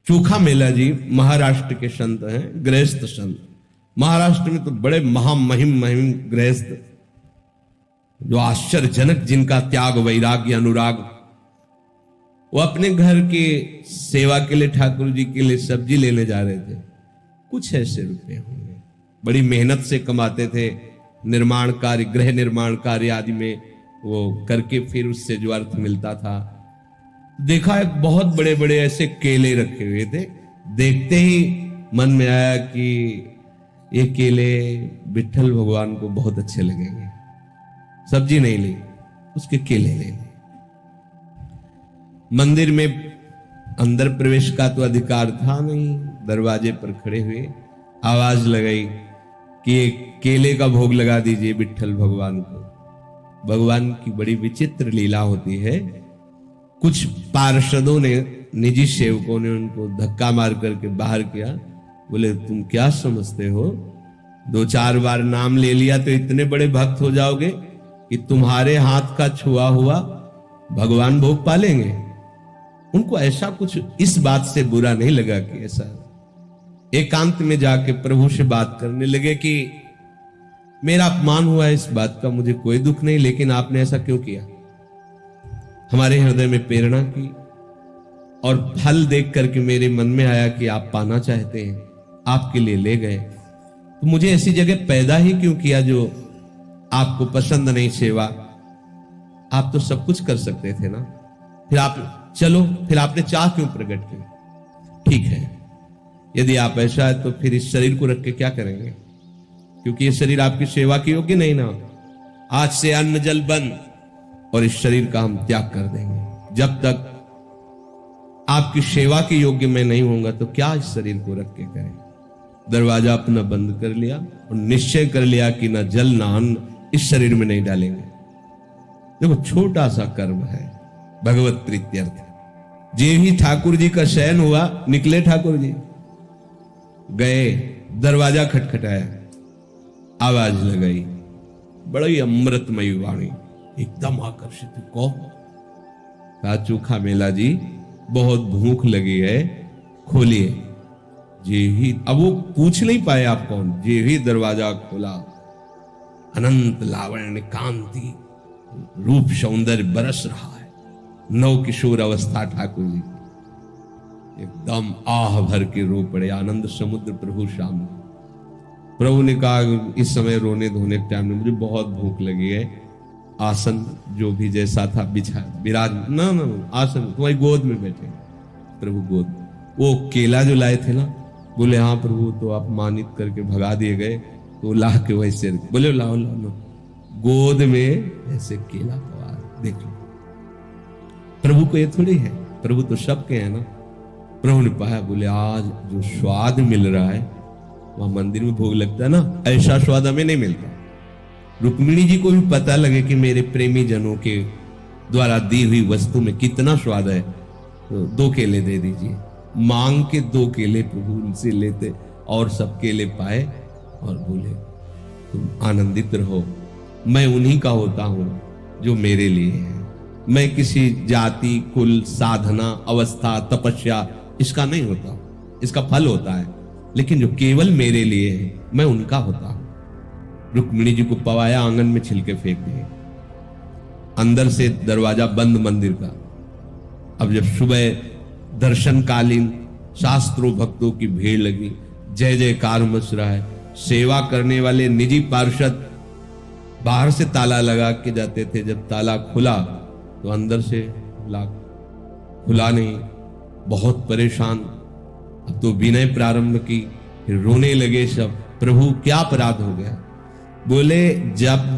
चोखा मेला जी महाराष्ट्र के संत हैं, गृहस्थ संत। महाराष्ट्र में तो बड़े महामहिम महिम गृहस्थ, जो आश्चर्यजनक, जिनका त्याग वैराग्य अनुराग। वो अपने घर के सेवा के लिए, ठाकुर जी के लिए सब्जी लेने जा रहे थे। कुछ ऐसे रुपए होंगे, बड़ी मेहनत से कमाते थे, निर्माण कार्य, गृह निर्माण कार्य आदि में वो करके फिर उससे जो अर्थ मिलता था। देखा एक बहुत बड़े बड़े ऐसे केले रखे हुए थे। देखते ही मन में आया कि ये केले विठ्ठल भगवान को बहुत अच्छे लगेंगे। सब्जी नहीं ली, उसके केले ले ली। मंदिर में अंदर प्रवेश का तो अधिकार था नहीं। दरवाजे पर खड़े हुए आवाज लगाई कि एक केले का भोग लगा दीजिए विठ्ठल भगवान को। भगवान की बड़ी विचित्र लीला होती है। कुछ पार्षदों ने, निजी सेवकों ने उनको धक्का मार करके बाहर किया। बोले तुम क्या समझते हो, 2-4 बार नाम ले लिया तो इतने बड़े भक्त हो जाओगे कि तुम्हारे हाथ का छुआ हुआ भगवान भोग पालेंगे। उनको ऐसा कुछ इस बात से बुरा नहीं लगा कि ऐसा। एकांत में जाके प्रभु से बात करने लगे कि मेरा अपमान हुआ है, इस बात का मुझे कोई दुख नहीं, लेकिन आपने ऐसा क्यों किया। हमारे हृदय में प्रेरणा की और फल देख करके मेरे मन में आया कि आप पाना चाहते हैं, आपके लिए ले गए। तो मुझे ऐसी जगह पैदा ही क्यों किया जो आपको पसंद नहीं सेवा। आप तो सब कुछ कर सकते थे ना, फिर आप चलो, फिर आपने चाह क्यों प्रकट की। ठीक है, यदि आप ऐसा है तो फिर इस शरीर को रख के क्या करेंगे, क्योंकि ये शरीर आपकी सेवा की योग्य नहीं ना। आज से अन्न जल बंद और इस शरीर का हम त्याग कर देंगे। जब तक आपकी सेवा के योग्य मैं नहीं होऊंगा तो क्या इस शरीर को रख के करें। दरवाजा अपना बंद कर लिया और निश्चय कर लिया कि ना जल ना अन्न इस शरीर में नहीं डालेंगे। देखो छोटा सा कर्म है, भगवत प्रीत्यर्थ। जे ही ठाकुर जी का शयन हुआ, निकले ठाकुर जी, गए, दरवाजा खटखटाया, आवाज लगाई, बड़ी अमृतमयी वाणी, एकदम आकर्षित। कौन? कहा चोखा मेला जी, बहुत भूख लगी है, खोलिए। जे ही, अब वो पूछ नहीं पाए आप कौन, जे ही दरवाजा खोला, अनंत लावण्य कांति रूप सौंदर्य बरस रहा है। नव किशोर अवस्था ठाकुर जी, एकदम आह भर के रो पड़े। आनंद समुद्र प्रभु सामने। प्रभु ने कहा इस समय रोने धोने के टाइम में मुझे बहुत भूख लगी है, आसन जो भी जैसा था बिछा, विराज ना आसन तुम्हारी गोद में बैठे। प्रभु गोद, वो केला जो लाए थे ना, बोले हाँ प्रभु, तो आप मानित करके भगा दिए गए, तो ला के वैसे बोले लाओ लाओ लो। गोद में ऐसे केला पवार, देख लो। प्रभु को ये थोड़ी है, प्रभु तो सबके है ना। प्रभु ने पाया, बोले आज जो स्वाद मिल रहा है वहां मंदिर में भोग लगता है ना, ऐसा स्वाद हमें नहीं मिलता। रुक्मिणी जी को भी पता लगे कि मेरे प्रेमी जनों के द्वारा दी हुई वस्तु में कितना स्वाद है, तो 2 केले दे दीजिए। मांग के 2 केले प्रभु उनसे लेते और सब केले पाए और बोले तुम आनंदित रहो, मैं उन्हीं का होता हूं जो मेरे लिए है। मैं किसी जाति, कुल, साधना, अवस्था, तपस्या इसका नहीं होता, इसका फल होता है, लेकिन जो केवल मेरे लिए है मैं उनका होता हूं। रुक्मिणी जी को पवाया, आंगन में छिलके फेंक दिए। अंदर से दरवाजा बंद मंदिर का। अब जब सुबह दर्शनकालीन शास्त्रों भक्तों की भीड़ लगी, जय जयकार मच रहा है। सेवा करने वाले निजी पार्षद बाहर से ताला लगा के जाते थे, जब ताला खुला तो अंदर से खुला नहीं। बहुत परेशान, अब तो विनय प्रारंभ की, फिर रोने लगे सब। प्रभु क्या अपराध हो गया। बोले जब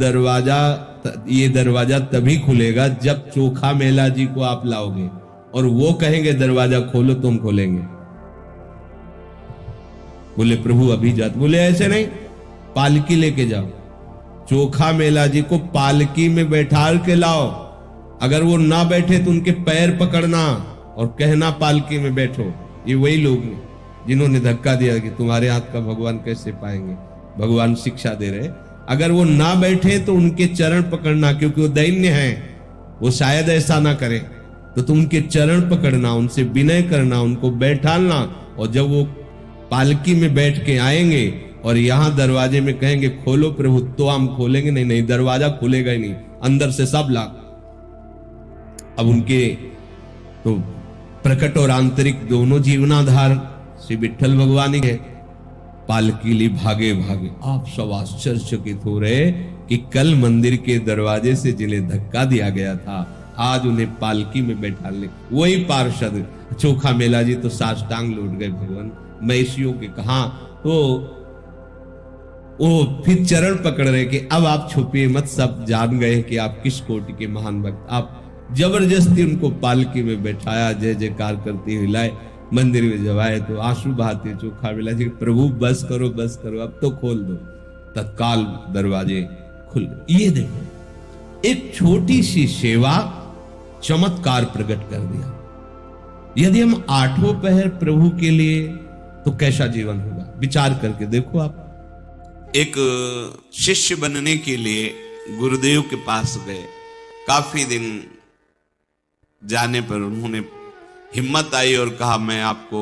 ये दरवाजा तभी खुलेगा जब चोखा मेला जी को आप लाओगे और वो कहेंगे दरवाजा खोलो तो हम खोलेंगे। बोले प्रभु अभी जाते। बोले ऐसे नहीं, पालकी लेके जाओ, चोखा मेला जी को पालकी में बैठा के लाओ। अगर वो ना बैठे तो उनके पैर पकड़ना और कहना पालकी में बैठो। ये वही लोग हैं जिन्होंने धक्का दिया कि तुम्हारे हाथ का भगवान कैसे पाएंगे। भगवान शिक्षा दे रहे, अगर वो ना बैठे तो उनके चरण पकड़ना, क्योंकि वो दैन्य है, वो शायद ऐसा ना करे। तो तुम उनके चरण पकड़ना, उनसे विनय करना, उनको बैठालना, और जब वो पालकी में बैठ के आएंगे और यहां दरवाजे में कहेंगे खोलो प्रभु, तो हम खोलेंगे। नहीं नहीं, दरवाजा खुलेगा ही नहीं, अंदर से सब लाग। अब उनके तो प्रकट और आंतरिक दोनों जीवनाधार श्री विठल भगवान ही है। पालकी ली भागे भागे। आप सब आश्चर्यचकित हो रहे कि कल मंदिर के दरवाजे से जिन्हें धक्का दिया गया था, आज उन्हें पालकी में बैठाने वही पार्षद चोखा मेला जी तो साष्टांग लौट गए भगवान महिषियों के। कहा तो वो फिर चरण पकड़ रहे कि अब आप छुपिए मत, सब जान गए कि आप किस कोटि के महान भक्त। आप जबरदस्ती उनको पालकी में बैठाया, जय जयकार करते हिलाए। मंदिर में जब आए तो आंसू बहाते चोखा मिला जी, प्रभु बस करो बस करो, अब तो खोल दो। तत्काल दरवाजे खुल गए। ये देखो एक छोटी सी सेवा चमत्कार प्रकट कर दिया। यदि हम आठों पहर प्रभु के लिए, तो कैसा जीवन होगा, विचार करके देखो आप। एक शिष्य बनने के लिए गुरुदेव के पास गए। काफी दिन जाने पर उन्होंने हिम्मत आई और कहा मैं आपको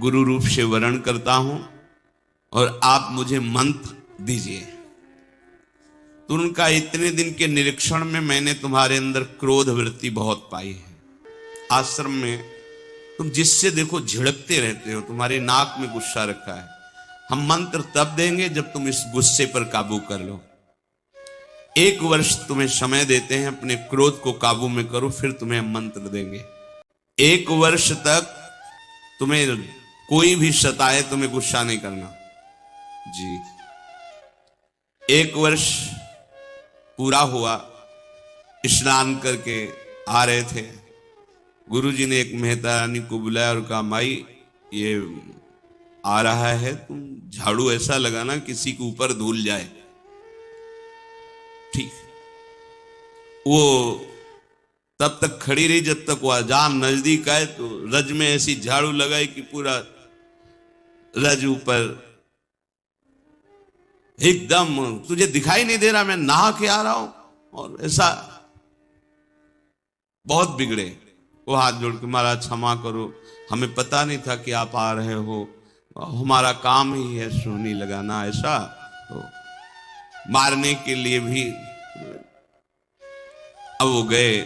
गुरु रूप से वरण करता हूं और आप मुझे मंत्र दीजिए। तो उनका इतने दिन के निरीक्षण में मैंने तुम्हारे अंदर क्रोध वृत्ति बहुत पाई है। आश्रम में तुम जिससे देखो झिड़कते रहते हो, तुम्हारे नाक में गुस्सा रखा है। हम मंत्र तब देंगे जब तुम इस गुस्से पर काबू कर लो। 1 वर्ष तुम्हें समय देते हैं, अपने क्रोध को काबू में करो, फिर तुम्हें हम मंत्र देंगे। 1 वर्ष तक तुम्हें कोई भी सताए, तुम्हें गुस्सा नहीं करना जी। 1 वर्ष पूरा हुआ, स्नान करके आ रहे थे। गुरुजी ने एक मेहता रानी को बुलाया और कहा माई ये आ रहा है, तुम झाड़ू ऐसा लगाना किसी के ऊपर धूल जाए। ठीक। वो तब तक खड़ी रही जब तक वो अजान नजदीक आए, तो रज में ऐसी झाड़ू लगाई कि पूरा रज ऊपर एकदम तुझे दिखाई नहीं दे रहा, मैं नहा के आ रहा हूं। और ऐसा बहुत बिगड़े। वो हाथ जोड़ के महाराज क्षमा करो, हमें पता नहीं था कि आप आ रहे हो, हमारा काम ही है सोनी लगाना। ऐसा तो मारने के लिए भी। अब वो गए,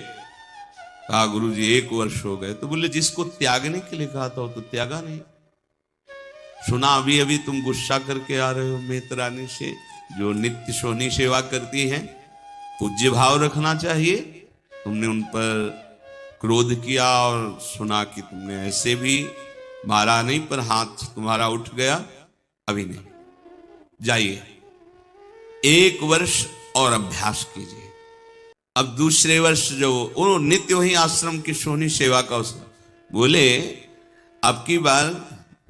कहा गुरुजी 1 वर्ष हो गए। तो बोले जिसको त्यागने के लिए कहा था तो त्यागा नहीं। सुना अभी अभी तुम गुस्सा करके आ रहे हो मेतरानी से, जो नित्य सोनी सेवा करती हैं। पूज्य भाव रखना चाहिए। तुमने उन पर क्रोध किया और सुना कि तुमने ऐसे भी मारा नहीं, पर हाथ तुम्हारा उठ गया, अभी नहीं। जाइए 1 वर्ष और अभ्यास कीजिए। अब दूसरे वर्ष जो वो नित्य वही आश्रम की सोनी सेवा का बोले अब की बार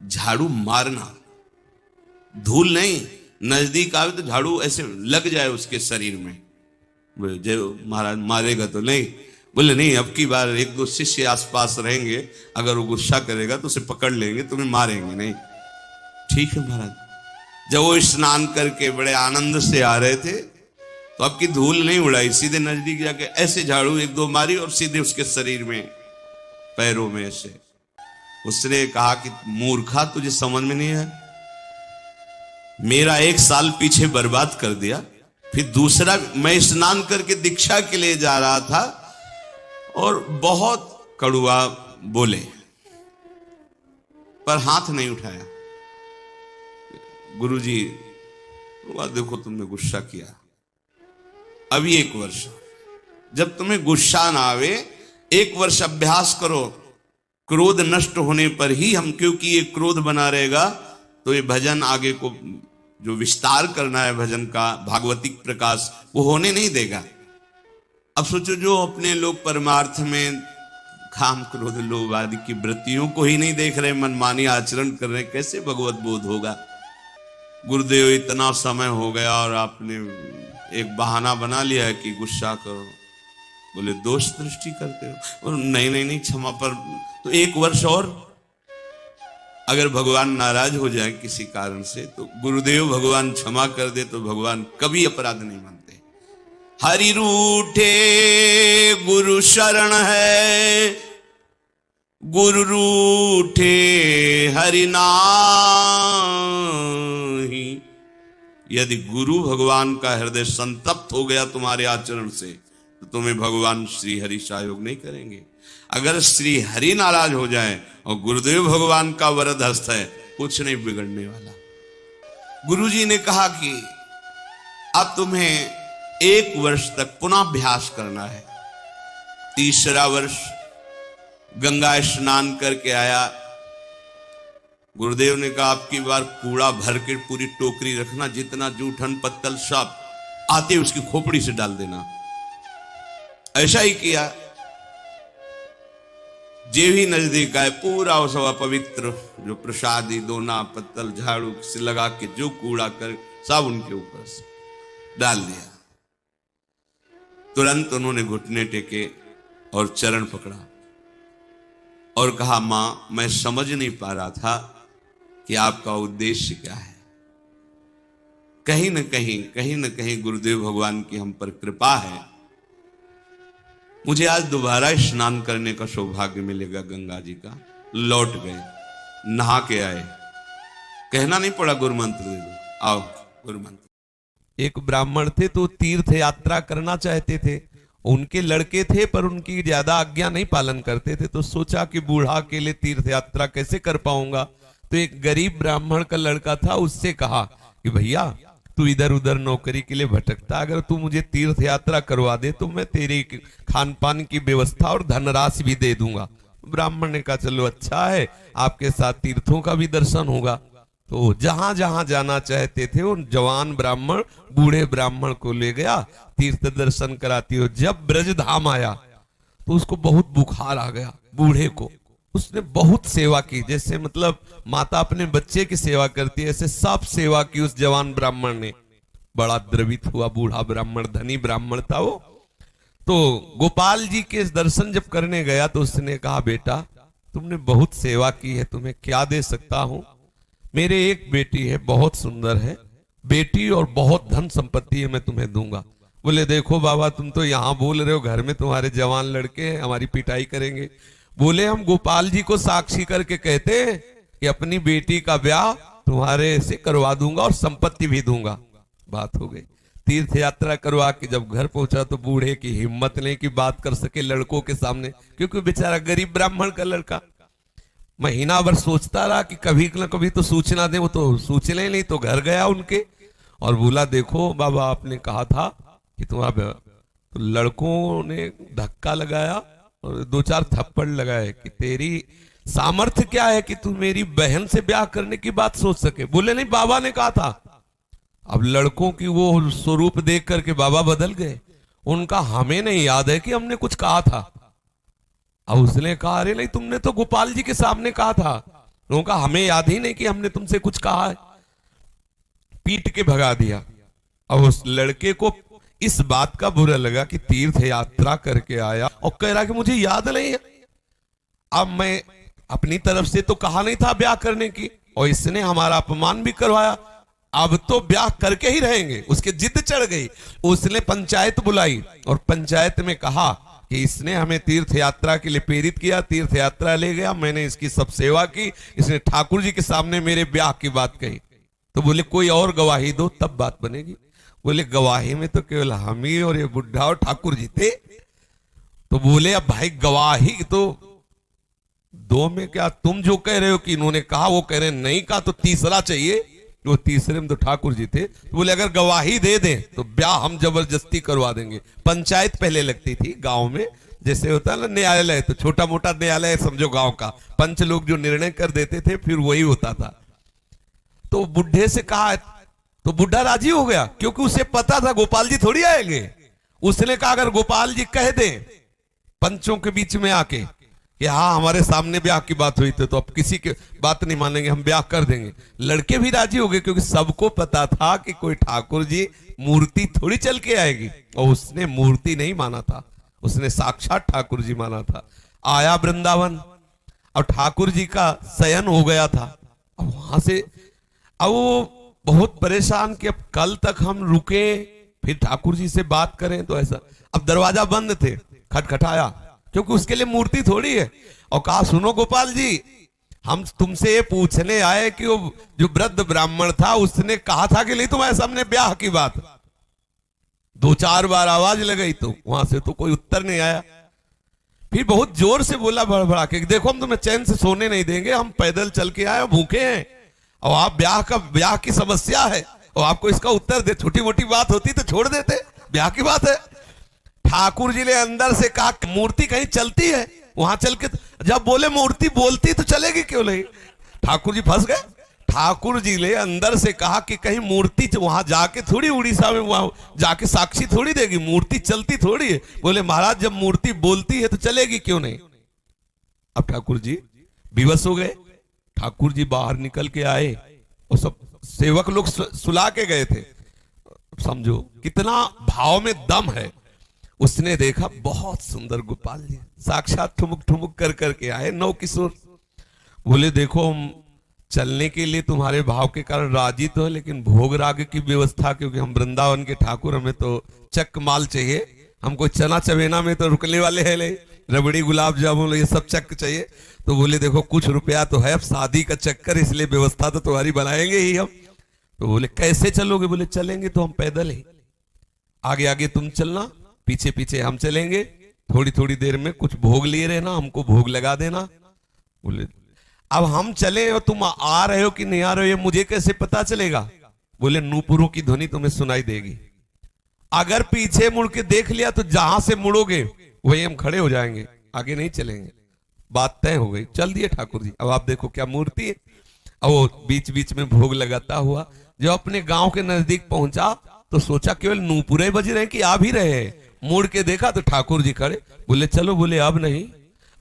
झाड़ू मारना, धूल नहीं, नजदीक आवे तो झाड़ू ऐसे लग जाए उसके शरीर में। जो महाराज मारेगा तो नहीं। बोले नहीं, अब की बार 1-2 शिष्य आसपास रहेंगे, अगर वो गुस्सा करेगा तो उसे पकड़ लेंगे, तुम्हें मारेंगे नहीं। ठीक है महाराज। जब वो स्नान करके बड़े आनंद से आ रहे थे तो अब की धूल नहीं उड़ाई, सीधे नजदीक जाके ऐसे झाड़ू 1-2 मारी और सीधे उसके शरीर में पैरों में ऐसे। उसने कहा कि मूर्खा, तुझे समझ में नहीं है, मेरा 1 साल पीछे बर्बाद कर दिया। फिर दूसरा, मैं स्नान करके दीक्षा के लिए जा रहा था और बहुत कड़ुआ बोले, पर हाथ नहीं उठाया। गुरुजी देखो तुमने गुस्सा किया। अभी 1 वर्ष, जब तुम्हें गुस्सा ना आवे 1 वर्ष अभ्यास करो। क्रोध नष्ट होने पर ही हम, क्योंकि ये क्रोध बना रहेगा तो ये भजन आगे को जो विस्तार करना है भजन का, भागवतिक प्रकाश, वो होने नहीं देगा। अब सोचो जो अपने लोग परमार्थ में काम क्रोध लोभ आदि की वृत्तियों को ही नहीं देख रहे, मनमानी आचरण कर रहे, कैसे भगवत बोध होगा। गुरुदेव इतना समय हो गया और आपने एक बहाना बना लिया है कि गुस्सा करो। बोले दोष दृष्टि करते हो। और नहीं नहीं नहीं, क्षमा पर तो 1 वर्ष और। अगर भगवान नाराज हो जाए किसी कारण से तो गुरुदेव भगवान क्षमा कर दे, तो भगवान कभी अपराध नहीं मानते। हरि रूठे गुरु शरण है, गुरु रूठे हरि नाही। यदि गुरु भगवान का हृदय संतप्त हो गया तुम्हारे आचरण से, तो तुम्हें भगवान श्री हरि सहयोग नहीं करेंगे। अगर श्री हरि नाराज हो जाए और गुरुदेव भगवान का वरद हस्त है, कुछ नहीं बिगड़ने वाला। गुरुजी ने कहा कि अब तुम्हें 1 वर्ष तक पुनः अभ्यास करना है। 3रा वर्ष गंगा स्नान करके आया। गुरुदेव ने कहा आपकी बार कूड़ा भर के पूरी टोकरी रखना, जितना जूठन पत्तल सब आते उसकी खोपड़ी से डाल देना। ऐसा ही किया। जे भी नजदीक आए पूरा वो सब पवित्र जो प्रसादी दोना पत्तल झाड़ू से लगा के जो कूड़ा कर सब उनके ऊपर से डाल दिया। तुरंत उन्होंने घुटने टेके और चरण पकड़ा और कहा मां, मैं समझ नहीं पा रहा था कि आपका उद्देश्य क्या है। कहीं न कहीं गुरुदेव भगवान की हम पर कृपा है। मुझे आज दोबारा स्नान करने का सौभाग्य मिलेगा गंगा जी का। लौट गए, नहा के आए, कहना नहीं पड़ा गुरु मंत्र दे दो, आओ गुरु मंत्र। एक ब्राह्मण थे तो तीर्थ यात्रा करना चाहते थे। उनके लड़के थे पर उनकी ज्यादा आज्ञा नहीं पालन करते थे, तो सोचा कि बूढ़ा के लिए तीर्थ यात्रा कैसे कर पाऊंगा। तो एक गरीब ब्राह्मण का लड़का था, उससे कहा कि भैया तू इधर उधर नौकरी के लिए भटकता, अगर तू मुझे तीर्थ यात्रा करवा दे तो मैं तेरी खान पान की व्यवस्था और धनराशि भी दे दूंगा। ब्राह्मण ने कहा चलो अच्छा है, आपके साथ तीर्थों का भी दर्शन होगा। तो जहां जहां जाना चाहते थे उन जवान ब्राह्मण बूढ़े ब्राह्मण को ले गया, तीर्थ दर्शन कराती हो। जब ब्रज धाम आया तो उसको बहुत बुखार आ गया बूढ़े को। उसने बहुत सेवा की, जैसे मतलब माता अपने बच्चे की सेवा करती है, ऐसे सब सेवा की उस जवान ब्राह्मण ने। बड़ा द्रवित हुआ बूढ़ा ब्राह्मण, धनी ब्राह्मण था वो। तो गोपाल जी के दर्शन जब करने गया तो उसने कहा बेटा तुमने बहुत सेवा की है, तुम्हें क्या दे सकता हूं। मेरे एक बेटी है, बहुत सुंदर है बेटी और बहुत धन संपत्ति है, मैं तुम्हें दूंगा। बोले देखो बाबा तुम तो यहाँ बोल रहे हो, घर में तुम्हारे जवान लड़के हैं, हमारी पिटाई करेंगे। बोले हम गोपाल जी को साक्षी करके कहते हैं कि अपनी बेटी का ब्याह तुम्हारे से करवा दूंगा और संपत्ति भी दूंगा। बात हो गई। तीर्थ यात्रा करवा के जब घर पहुंचा तो बूढ़े की हिम्मत नहीं कि बात कर सके लड़कों के सामने, क्योंकि बेचारा गरीब ब्राह्मण का लड़का। महीना भर सोचता रहा कि कभी न कभी तो सूचना दे, वो तो सूचना नहीं। तो घर गया उनके और बोला देखो बाबा आपने कहा था कि तुम्हारा, तो लड़कों ने धक्का लगाया और 2-4 थप्पड़ लगाए कि तेरी सामर्थ्य क्या है कि तू मेरी बहन से ब्याह करने की बात सोच सके। बोले नहीं बाबा ने कहा था। अब लड़कों की वो स्वरूप देख करके बाबा बदल गए। उनका हमें नहीं याद है कि हमने कुछ कहा था। अब उसने कहा अरे नहीं तुमने तो गोपाल जी के सामने कहा था। उन्होंने कहा हमें याद ही नहीं कि हमने तुमसे कुछ कहा है। पीट के भगा दिया। अब उस लड़के को इस बात का बुरा लगा कि तीर्थ यात्रा करके आया और कह रहा कि मुझे याद नहीं है। अब मैं अपनी तरफ से तो कहा नहीं था ब्याह करने की, और इसने हमारा अपमान भी करवाया। अब तो ब्याह करके ही रहेंगे। उसके जिद चढ़ गई। उसने पंचायत बुलाई और पंचायत में कहा कि इसने हमें तीर्थ यात्रा के लिए प्रेरित किया, तीर्थ यात्रा ले गया, मैंने इसकी सब सेवा की, इसने ठाकुर जी के सामने मेरे ब्याह की बात कही। तो बोले कोई और गवाही दो तब बात बनेगी। बोले गवाही में तो केवल हम ही और ये बुढ़ा और ठाकुर जी थे। तो बोले अब भाई गवाही तो दो में क्या, तुम जो कह रहे हो कि इन्होंने कहा वो कह रहे नहीं कहा, तो तीसरा चाहिए। वो तीसरे में तो ठाकुर जी थे। तो बोले अगर गवाही दे दें तो ब्याह हम जबरदस्ती करवा देंगे। पंचायत पहले लगती थी गांव में, जैसे होता है ना न्यायालय, तो छोटा मोटा न्यायालय समझो गांव का। पंच लोग जो निर्णय कर देते थे फिर वही होता था। तो बुढ़े से कहा तो बुढ़ा राजी हो गया, क्योंकि उसे पता था गोपाल जी थोड़ी आएंगे। उसने कहा अगर गोपाल जी कह दे पंचों के बीच में आके कि हाँ हमारे सामने ब्याह की बात हुई थी, तो अब किसी की बात नहीं मानेंगे, हम ब्याह कर देंगे। लड़के भी राजी हो गए, क्योंकि सबको पता था कि कोई ठाकुर जी मूर्ति थोड़ी चल के आएगी। और उसने मूर्ति नहीं माना था, उसने साक्षात ठाकुर जी माना था। आया वृंदावन और ठाकुर जी का शयन हो गया था। अब वहां से अब वो बहुत परेशान कि अब कल तक हम रुके, फिर ठाकुर जी से बात करें तो ऐसा। अब दरवाजा बंद थे, खटखटाया, क्योंकि उसके लिए मूर्ति थोड़ी है, और कहा सुनो गोपाल जी, हम तुमसे ये पूछने आए कि वो जो वृद्ध ब्राह्मण था उसने कहा था कि नहीं तुम्हारे सामने ब्याह की बात। 2-4 बार आवाज लगाई तो वहां से तो कोई उत्तर नहीं आया। फिर बहुत जोर से बोला भड़बड़ा के, देखो हम तुम्हें चैन से सोने नहीं देंगे, हम पैदल चल के आए, भूखे हैं, और आप ब्याह की समस्या है और आपको इसका उत्तर दे। छोटी मोटी बात होती तो छोड़ देते, ब्याह की बात है। ठाकुर जी ने अंदर से कहा मूर्ति कहीं चलती है, वहां चल के, जब बोले मूर्ति बोलती तो चलेगी क्यों नहीं, ठाकुर जी फंस गए। ठाकुर जी ने अंदर से कहा कि कहीं मूर्ति वहां जाके थोड़ी उड़ीसा में वहां जाके साक्षी थोड़ी देगी, मूर्ति चलती थोड़ी है। बोले महाराज जब मूर्ति बोलती है तो चलेगी क्यों नहीं। अब ठाकुर जी विवश हो गए। ठाकुर जी बाहर निकल के आए और सब सेवक लोग सुला के गए थे। समझो कितना भाव में दम है। उसने देखा बहुत सुंदर गोपाल जी साक्षात ठुमुक ठुमुक कर करके आए, नौ किशोर। बोले देखो हम चलने के लिए तुम्हारे भाव के कारण राजी तो है, लेकिन भोग राग की व्यवस्था, क्योंकि हम वृंदावन के ठाकुर, हमें तो चक माल चाहिए, हमको चना चवेना में तो रुकने वाले है नहीं, रबड़ी गुलाब जामुन ये सब चक चाहिए। तो बोले देखो कुछ रुपया तो है, अब शादी का चक्कर, इसलिए व्यवस्था तो तुम्हारी बनाएंगे ही हम। तो बोले कैसे चलोगे। बोले चलेंगे तो हम पैदल ही, आगे आगे तुम चलना, पीछे पीछे हम चलेंगे, थोड़ी थोड़ी देर में कुछ भोग लिए रहना, हमको भोग लगा देना। बोले अब हम चले और तुम आ रहे हो कि नहीं आ रहे हो ये मुझे कैसे पता चलेगा। बोले नूपुरों की ध्वनि तुम्हें सुनाई देगी, अगर पीछे मुड़ के देख लिया तो जहां से मुड़ोगे वही हम खड़े हो जाएंगे, आगे नहीं चलेंगे। बात तय हो गई, चल दिए ठाकुर जी। अब आप देखो क्या मूर्ति है। अब वो बीच बीच में भोग लगाता हुआ जब अपने गांव के नजदीक पहुंचा तो सोचा केवल नूपुरे बज रहे हैं कि आ भी रहे हैं। मुड़ के देखा तो ठाकुर जी खड़े। बोले चलो, बोले अब नहीं,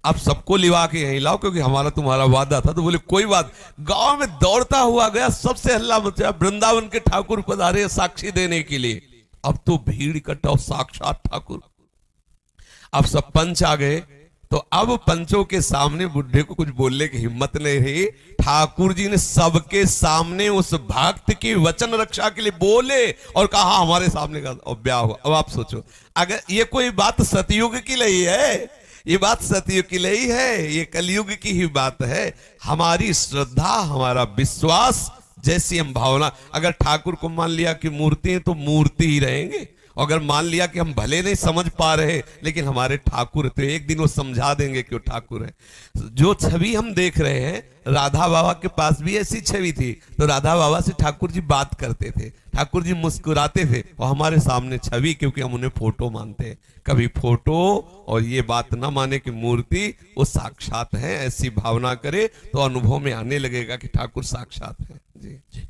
अब सबको लिवा के यहीं लाओ, क्योंकि हमारा तुम्हारा वादा था। तो बोले कोई बात। गांव में दौड़ता हुआ गया, सबसे हल्ला मचा, वृंदावन के ठाकुर पधारे साक्षी देने के लिए। अब तो भीड़ इकट्ठा हो, साक्षात ठाकुर। अब सब पंच आ गए, तो अब पंचों के सामने बुढ़े को कुछ बोलने की हिम्मत नहीं रही। ठाकुर जी ने सबके सामने उस भक्त की वचन रक्षा के लिए बोले और कहा हमारे सामने का, और ब्याह हुआ। अब आप सोचो, अगर ये कोई बात सतयुग की नहीं है, ये बात सतयुग की नहीं है, ये कलयुग की ही बात है। हमारी श्रद्धा, हमारा विश्वास, जैसी हम भावना, अगर ठाकुर को मान लिया कि मूर्ति है तो मूर्ति ही रहेंगे, अगर मान लिया कि हम भले नहीं समझ पा रहे लेकिन हमारे ठाकुर, तो एक दिन वो समझा देंगे कि वो ठाकुर है। जो छवि हम देख रहे हैं, राधा बाबा के पास भी ऐसी छवि थी, तो राधा बाबा से ठाकुर जी बात करते थे, ठाकुर जी मुस्कुराते थे, और हमारे सामने छवि, क्योंकि हम उन्हें फोटो मानते हैं। कभी फोटो और ये बात ना माने कि मूर्ति वो साक्षात है, ऐसी भावना करे तो अनुभव में आने लगेगा कि ठाकुर साक्षात है। जी।